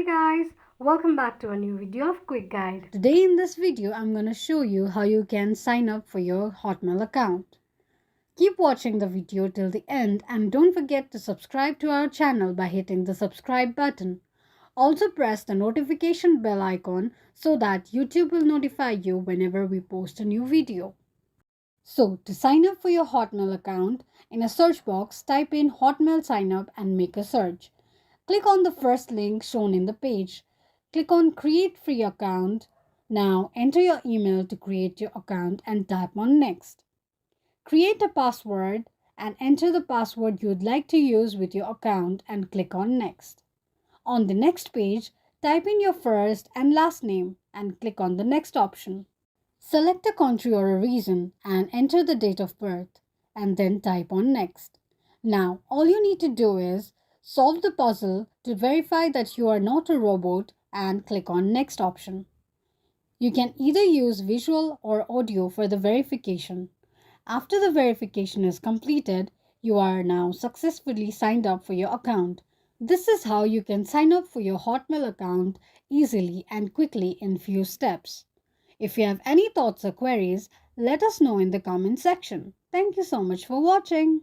Hi guys, welcome back to a new video of Quick Guide. Today in this video, I'm going to show you how you can sign up for your Hotmail account. Keep watching the video till the end and don't forget to subscribe to our channel by hitting the subscribe button. Also press the notification bell icon so that YouTube will notify you whenever we post a new video. So to sign up for your Hotmail account, in a search box type in Hotmail sign up and make a search. Click on the first link shown in the page. Click on Create Free Account. Now enter your email to create your account and tap on Next. Create a password and enter the password you would like to use with your account and click on Next. On the next page, type in your first and last name and click on the Next option. Select a country or a region and enter the date of birth and then type on Next. Now all you need to do is solve the puzzle to verify that you are not a robot and click on Next option. You can either use visual or audio for the verification. After the verification is completed, you are now successfully signed up for your account. This is how you can sign up for your Hotmail account easily and quickly in few steps. If you have any thoughts or queries, let us know in the comment section. Thank you so much for watching.